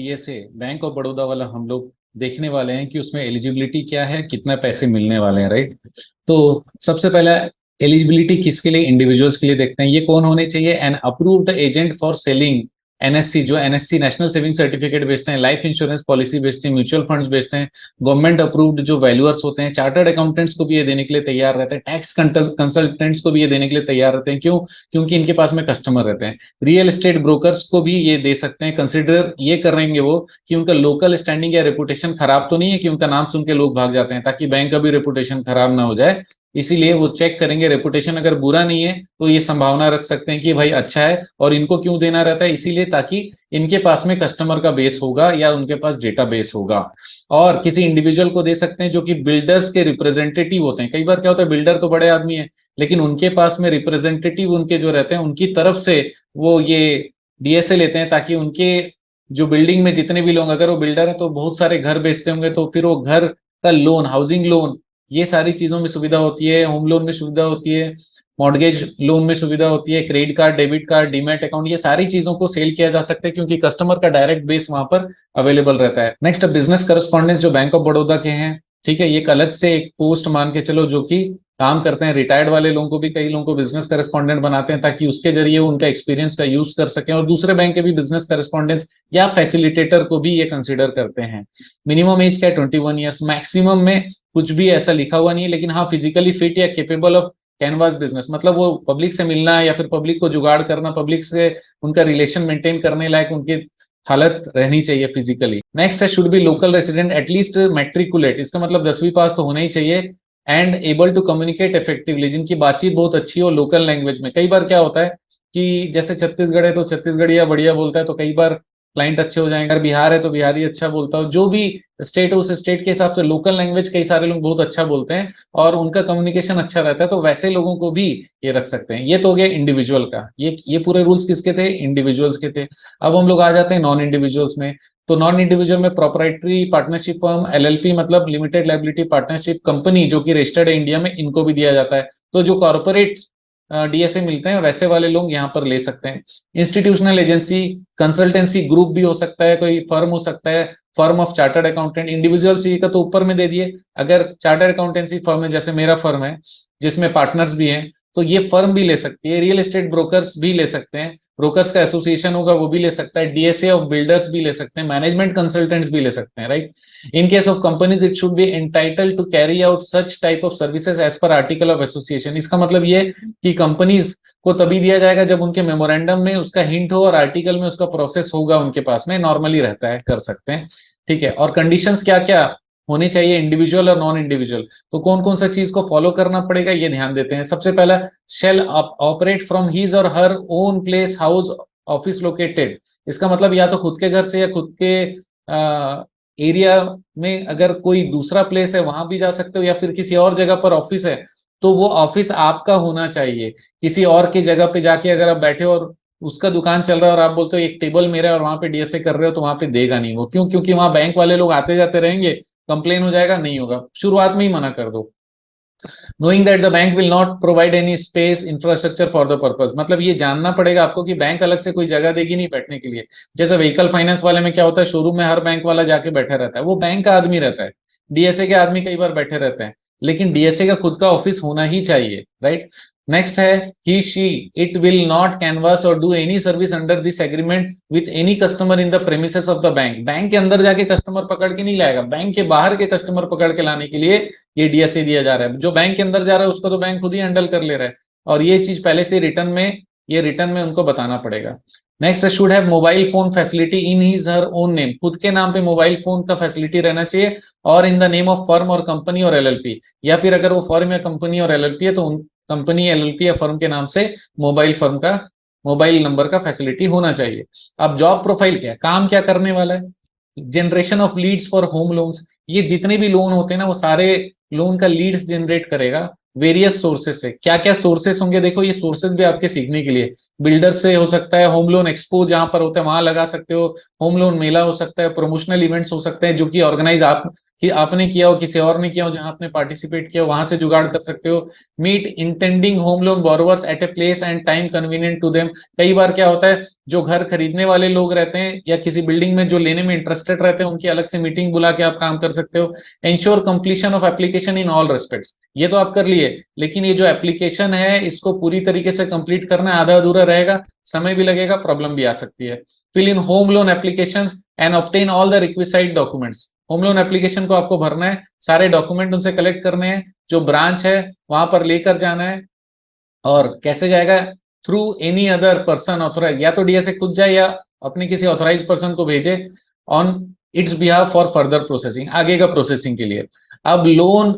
DSA bank of Baroda वाला हम लोग देखने वाले हैं कि उसमें एलिजिबिलिटी क्या है, कितना पैसे मिलने वाले हैं, राइट। तो सबसे पहला एलिजिबिलिटी किसके लिए, इंडिविजुअल्स के लिए देखते हैं। ये कौन होने चाहिए, an approved agent for selling NSC, जो एनएससी नेशनल सेविंग सर्टिफिकेट बेचते हैं, लाइफ इंश्योरेंस पॉलिसी बेचते हैं, म्यूचुअल फंड्स बेचते हैं, गवर्नमेंट अप्रूव्ड जो वैल्यूअर्स होते हैं, चार्टर्ड अकाउंटेंट्स को भी ये देने के लिए तैयार रहते हैं, टैक्स कंसल्टेंट्स को भी ये देने के लिए तैयार रहते हैं। क्यों? क्योंकि इनके पास में कस्टमर रहते हैं। रियल एस्टेट ब्रोकर्स को भी ये दे सकते हैं, कंसिडर ये करेंगे वो कि उनका लोकल स्टैंडिंग या रेपुटेशन खराब तो नहीं है, कि उनका नाम सुन के लोग भाग जाते हैं, ताकि बैंक का भी रेपुटेशन खराब ना हो जाए। इसीलिए वो चेक करेंगे, रेपुटेशन अगर बुरा नहीं है तो ये संभावना रख सकते हैं कि भाई अच्छा है। और इनको क्यों देना रहता है, इसीलिए ताकि इनके पास में कस्टमर का बेस होगा या उनके पास डेटा बेस होगा। और किसी इंडिविजुअल को दे सकते हैं जो कि बिल्डर्स के रिप्रेजेंटेटिव होते हैं। कई बार क्या होता है, बिल्डर तो बड़े आदमी है, लेकिन उनके पास में रिप्रेजेंटेटिव उनके जो रहते हैं, उनकी तरफ से वो ये डीएसए लेते हैं, ताकि उनके जो बिल्डिंग में जितने भी लोग, अगर वो बिल्डर है तो बहुत सारे घर बेचते होंगे, तो फिर वो घर का लोन, हाउसिंग लोन, ये सारी चीजों में सुविधा होती है, होम लोन में सुविधा होती है, मॉर्गेज लोन में सुविधा होती है, credit card, debit card, demat account, ये सारी चीजों को सेल किया जा सकता है, क्योंकि कस्टमर का डायरेक्ट बेस वहां पर अवेलेबल रहता है। नेक्स्ट, बिजनेस करस्पॉन्डेंस जो बैंक ऑफ बड़ौदा के हैं, ठीक है, ये एक अलग से एक पोस्ट मान के चलो जो कि काम करते हैं। रिटायर्ड वाले लोगों को भी, कई लोगों को बिजनेस करस्पॉन्डेंट बनाते हैं, ताकि उसके जरिए उनका एक्सपीरियंस का यूज कर सकें, और दूसरे बैंक के भी बिजनेस करस्पॉन्डेंट्स या फैसिलिटेटर को भी ये कंसिडर करते हैं। मिनिमम एज क्या है, 21 ईयर्स। मैक्सिमम में कुछ भी ऐसा लिखा हुआ नहीं है, लेकिन हाँ, फिजिकली फिट या केपेबल ऑफ कैनवास बिजनेस, मतलब वो पब्लिक से मिलना या फिर पब्लिक को जुगाड़ करना, पब्लिक से उनका रिलेशन मेंटेन करने लायक उनकी हालत रहनी चाहिए फिजिकली। नेक्स्ट है, should be local resident at least matriculate, इसका मतलब 10वीं पास तो होना ही चाहिए। And able to communicate effectively, जिनकी बातचीत बहुत अच्छी हो लोकल लैंग्वेज में। कई बार क्या होता है कि जैसे छत्तीसगढ़ है तो छत्तीसगढ़िया बढ़िया बोलता है, तो कई बार क्लाइंट अच्छे हो जाएंगे। अगर बिहार है तो बिहारी अच्छा बोलता हो, जो भी स्टेट है उस स्टेट के हिसाब से लोकल लैंग्वेज कई सारे लोग बहुत अच्छा बोलते हैं और उनका कम्युनिकेशन अच्छा रहता है, तो वैसे लोगों को भी ये रख सकते हैं। ये तो हो गया इंडिविजुअल का। ये पूरे रूल्स किसके थे, इंडिविजुअल्स के थे। अब हम लोग आ जाते हैं नॉन इंडिविजुअल्स में। तो नॉन इंडिविजुअल में प्रोपराइटरी पार्टनरशिप फर्म, एलएलपी मतलब लिमिटेड लाइबिलिटी पार्टनरशिप कंपनी, जो कि रजिस्टर्ड है इंडिया में, इनको भी दिया जाता है। तो जो कॉर्पोरेट डीएसए मिलते हैं वैसे वाले लोग यहाँ पर ले सकते हैं। इंस्टीट्यूशनल एजेंसी, कंसल्टेंसी ग्रुप भी हो सकता है, कोई फर्म हो सकता है, firm of chartered accountant. Individual C का तो ऊपर में दे दिए। अगर चार्टर्ड अकाउंटेंसी फर्म है, जैसे मेरा फर्म है जिसमें पार्टनर्स भी हैं, तो ये फर्म भी ले सकती है। रियल एस्टेट ब्रोकर्स भी ले सकते हैं, ब्रोकर्स का एसोसिएशन होगा वो भी ले सकता है, डीएसए ऑफ बिल्डर्स भी ले सकते हैं, मैनेजमेंट कंसल्टेंट्स भी ले सकते हैं, right. In case of companies it should be entitled to carry out such type of services as per article of association. इसका मतलब ये कि कंपनीज को तभी दिया जाएगा जब उनके मेमोरेंडम में उसका हिंट हो और आर्टिकल में उसका प्रोसेस होगा उनके पास में, नॉर्मली रहता है, कर सकते हैं, ठीक है। और कंडीशंस क्या क्या होनी चाहिए इंडिविजुअल और नॉन इंडिविजुअल, तो कौन कौन सा चीज को फॉलो करना पड़ेगा ये ध्यान देते हैं। सबसे पहला, शेल ऑपरेट फ्रॉम हिज और her own place, house, office located. इसका मतलब या तो खुद के घर से या खुद के एरिया में अगर कोई दूसरा प्लेस है वहां भी जा सकते हो, या फिर किसी और जगह पर ऑफिस है तो वो ऑफिस आपका होना चाहिए। किसी और की जगह पे जाके अगर आप बैठे और उसका दुकान चल रहा है और आप बोलते हो एक टेबल मेरा है और वहां पे डीएसए कर रहे हो, तो वहां पे देगा नहीं वो। क्यों? क्योंकि वहां बैंक वाले लोग आते जाते रहेंगे, कंप्लेन हो जाएगा, नहीं होगा। शुरुआत में ही मना कर दो। Knowing that the bank will not provide any space infrastructure for the purpose, मतलब ये जानना पड़ेगा आपको कि बैंक अलग से कोई जगह देगी नहीं बैठने के लिए। जैसे व्हीकल फाइनेंस वाले में क्या होता है, शोरूम में हर बैंक वाला जाके बैठा रहता है, वो बैंक का आदमी रहता है। डीएसए के आदमी कई बार बैठे रहते हैं, लेकिन डीएसए का खुद का ऑफिस होना ही चाहिए, राइट। नेक्स्ट है, he she it will not canvass or do any service under this agreement with any customer in the premises of the bank. Bank के अंदर जाके कस्टमर पकड़ के नहीं लाएगा, बैंक के बाहर के कस्टमर पकड़ के लाने के लिए ये डीएसए दिया जा रहा है। जो बैंक के अंदर जा रहा है उसको तो बैंक खुद ही हैंडल कर ले रहा है, और ये चीज पहले से रिटर्न में उनको बताना पड़ेगा। Next, should have mobile phone facility in his her own name, खुद के नाम पे मोबाइल फोन का फैसिलिटी रहना चाहिए, और in the name of firm और कंपनी और एलएलपी, या फिर अगर वो फर्म या कंपनी और एलएलपी है तो उन कंपनी, एलएलपी या फर्म के नाम से मोबाइल नंबर का फैसिलिटी होना चाहिए। अब जॉब प्रोफाइल क्या है, काम क्या करने वाला है। Generation of leads for home loans, ये जितने भी लोन होते हैं ना वो सारे लोन का लीड्स जनरेट करेगा वेरियस सोर्सेस से। क्या क्या सोर्सेस होंगे, देखो ये सोर्सेस भी आपके सीखने के लिए। बिल्डर से हो सकता है, होम लोन एक्सपो जहां पर होता है वहां लगा सकते हो, होम लोन मेला हो सकता है, प्रमोशनल इवेंट्स हो सकते हैं जो कि ऑर्गेनाइज आप कि आपने किया हो, किसी और ने किया हो, जहां आपने पार्टिसिपेट किया हो, वहां से जुगाड़ कर सकते हो। Meet intending home loan borrowers at a place and time convenient to them. कई बार क्या होता है, जो घर खरीदने वाले लोग रहते हैं या किसी बिल्डिंग में जो लेने में इंटरेस्टेड रहते हैं, उनकी अलग से मीटिंग बुला के आप काम कर सकते हो। Ensure completion of application in all respects, ये तो आप कर लिए, लेकिन ये जो एप्लीकेशन है इसको पूरी तरीके से कंप्लीट करना आधा अधूरा रहेगा, समय भी लगेगा, प्रॉब्लम भी आ सकती है। Fill in home loan application and obtain all the requisite documents. Home loan application को आपको भरना है, सारे डॉक्यूमेंट उनसे कलेक्ट करने हैं, जो ब्रांच है वहां पर लेकर जाना है। और कैसे जाएगा? Through any other person authorize, या तो डीएसए खुद जाए या अपने किसी ऑथोराइज पर्सन को भेजे on it's behalf for further processing, आगे का प्रोसेसिंग के लिए। अब लोन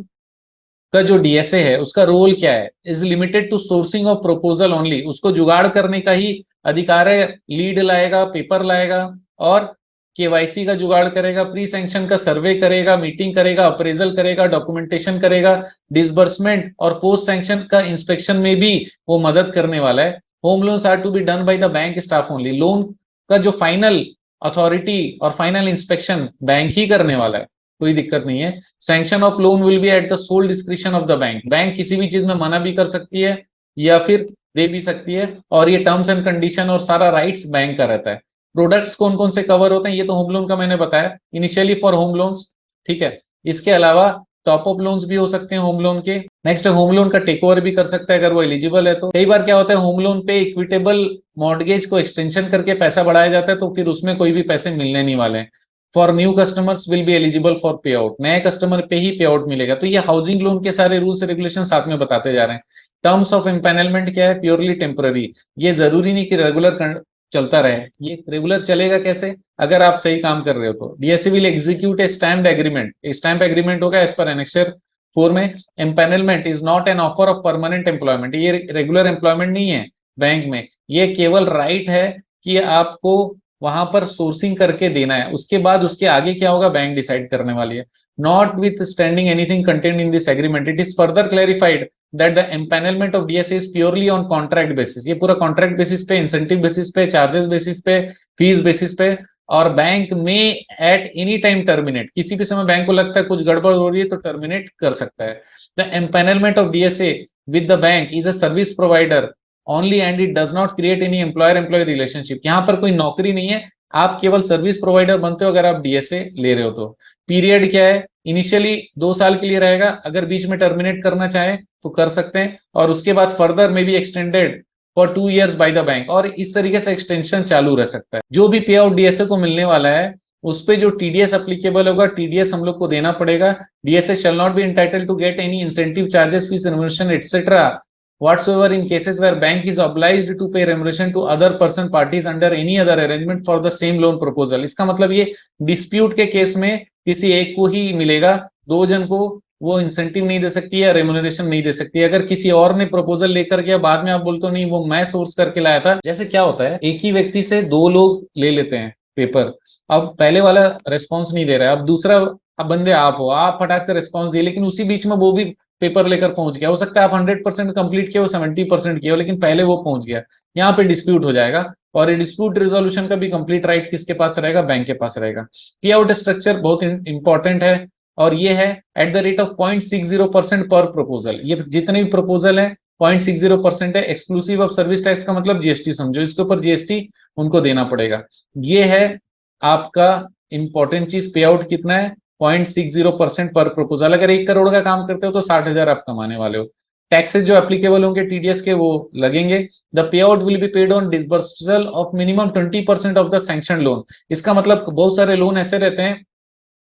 का जो डीएसए है उसका रोल क्या है? Is limited to sourcing of proposal only, उसको जुगाड़ करने का ही अधिकार है। लीड लाएगा, पेपर लाएगा और केवाईसी का जुगाड़ करेगा, प्री सैंक्शन का सर्वे करेगा, मीटिंग करेगा, अप्रेजल करेगा, डॉक्यूमेंटेशन करेगा, डिसबर्समेंट और पोस्ट सैंक्शन का इंस्पेक्शन में भी वो मदद करने वाला है। Home loans are to be done by the bank staff only, loan का जो फाइनल अथॉरिटी और फाइनल इंस्पेक्शन बैंक ही करने वाला है, कोई दिक्कत नहीं है। Sanction of loan will be at the sole description of the bank, bank किसी भी चीज में मना भी कर सकती है या फिर दे भी सकती है, और ये टर्म्स एंड कंडीशन और सारा राइट्स बैंक का रहता है। प्रोडक्ट्स कौन कौन से कवर होते हैं ये तो होम लोन का मैंने बताया, इनिशियली फॉर होम लोन्स, ठीक है। इसके अलावा टॉप अप लोन्स भी हो सकते हैं होम लोन के। नेक्स्ट होम लोन का टेक ओवर भी कर सकता है अगर वो एलिजिबल है तो। कई बार क्या होता है, होम लोन पे इक्विटेबल मॉर्गेज को एक्सटेंशन करके पैसा बढ़ाया जाता है, तो फिर उसमें कोई भी पैसे मिलने नहीं वाले हैं। For new customers will be eligible for पे आउट, नए कस्टमर पे ही पे आउट मिलेगा। तो ये हाउसिंग लोन के सारे रूल्स रेगुलेशन साथ में बताते जा रहे हैं। टर्म्स ऑफ एम्पैनलमेंट क्या है? प्योरली टेम्पररी, ये जरूरी नहीं कि रेगुलर चलता रहे। ये रेगुलर चलेगा कैसे? अगर आप सही काम कर रहे हो तो। DSA will execute A stamp agreement, stamp agreement होगा एज पर एनेक्सर 4 में। Empanelment is not an offer of permanent employment, ये रेगुलर एम्प्लॉयमेंट नहीं है बैंक में, ये केवल राइट है कि आपको वहां पर सोर्सिंग करके देना है, उसके बाद उसके आगे क्या होगा बैंक डिसाइड करने वाली है। Not with standing anything content in this agreement, it is further clarified that the empanelment of DSA is purely on contract basis, ये पूरा कॉन्ट्रैक्ट बेसिस पे, इंसेंटिव बेसिस पे, चार्जेस बेसिस पे, फीस बेसिस पे। और बैंक में at any time terminate, किसी भी समय बैंक को लगता है कुछ गड़बड़ हो रही है तो टर्मिनेट कर सकता है। The empanelment of DSA with the bank is a service provider only and it does not create any employer employee relationship, यहाँ पर कोई नौकरी नहीं है, आप केवल सर्विस प्रोवाइडर बनते हो अगर आप डीएसए ले रहे हो तो। पीरियड क्या है? इनिशियली 2 साल के लिए रहेगा, अगर बीच में टर्मिनेट करना चाहे तो कर सकते हैं, और उसके बाद फर्दर में भी extended for 2 years bye the bank, और इस तरीके से एक्सटेंशन चालू रह सकता है। जो भी पे आउट डीएसए को मिलने वाला है उस पे जो टीडीएस एप्लीकेबल होगा, टीडीएस हम लोग को देना पड़ेगा। DSA shall not be entitled to get any incentive, charges, fees, remuneration etcetera whatsoever in cases where bank is obliged to pay remuneration to other person parties under any other arrangement for the same loan proposal। इसका मतलब ये dispute के case में किसी एक को ही मिलेगा, 2 जन को वो इंसेंटिव नहीं दे सकती है, रेमुनरेशन नहीं दे सकती है। अगर किसी और ने प्रपोजल लेकर के बाद में आप बोलते हो नहीं वो मैं सोर्स करके लाया था, जैसे क्या होता है एक ही व्यक्ति से 2 लोग ले लेते हैं पेपर, अब पहले वाला रेस्पॉन्स नहीं दे रहा है, अब दूसरा, अब बंदे आप हो, आप फटाक से रेस्पॉन्स दिए, लेकिन उसी बीच में वो भी पेपर लेकर पहुंच गया, हो सकता है आप 100% कंप्लीट किए हो, 70% किए हो, लेकिन पहले वो पहुंच गया, यहाँ पे डिस्प्यूट हो जाएगा। और ये डिस्प्यूट रिजोल्यूशन का भी कंप्लीट राइट किसके पास रहेगा? बैंक के पास रहेगा। पे आउट स्ट्रक्चर बहुत इंपॉर्टेंट है, और ये है एट द रेट ऑफ 0.60% पर प्रपोजल। ये जितने भी प्रपोजल है 0.60% है, एक्सक्लूसिव ऑफ सर्विस टैक्स का मतलब जीएसटी समझो, इसके ऊपर जीएसटी उनको देना पड़ेगा। ये है आपका इंपॉर्टेंट चीज। पे आउट कितना है? 0.60% पर प्रपोजल। अगर 1 करोड़ का काम करते हो तो 60,000 आप कमाने वाले हो। टैक्सेस जो एप्लीकेबल होंगे टीडीएस के वो लगेंगे। The pay out will be paid on disbursal of minimum 20% of the sanction loan. इसका मतलब बहुत सारे लोन ऐसे रहते हैं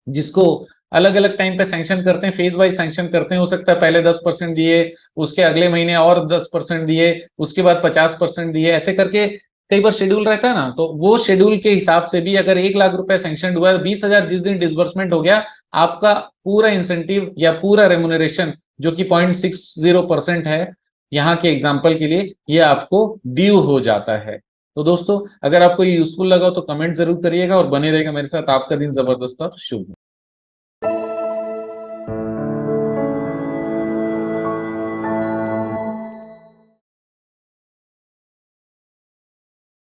जिसको अलग अलग टाइम पे सैंक्शन करते हैं, फेज वाइज सैंक्शन करते हैं। हो सकता है पहले 10% दिए, उसके अगले महीने और 10% दिए, उसके बाद 50% दिए, ऐसे करके कई बार शेड्यूल रहता है ना, तो वो शेड्यूल के हिसाब से भी अगर 1 लाख रुपए सैंक्शन हुआ है, 20,000 जिस दिन डिसबर्समेंट हो गया, आपका पूरा इंसेंटिव या पूरा रेमुनरेशन जो कि 0.60% है यहाँ के एग्जाम्पल के लिए, ये आपको ड्यू हो जाता है। तो दोस्तों अगर आपको ये यूजफुल लगा हो तो कमेंट जरूर करिएगा और बने रहेगा मेरे साथ। आपका दिन जबरदस्त और शुभ हो।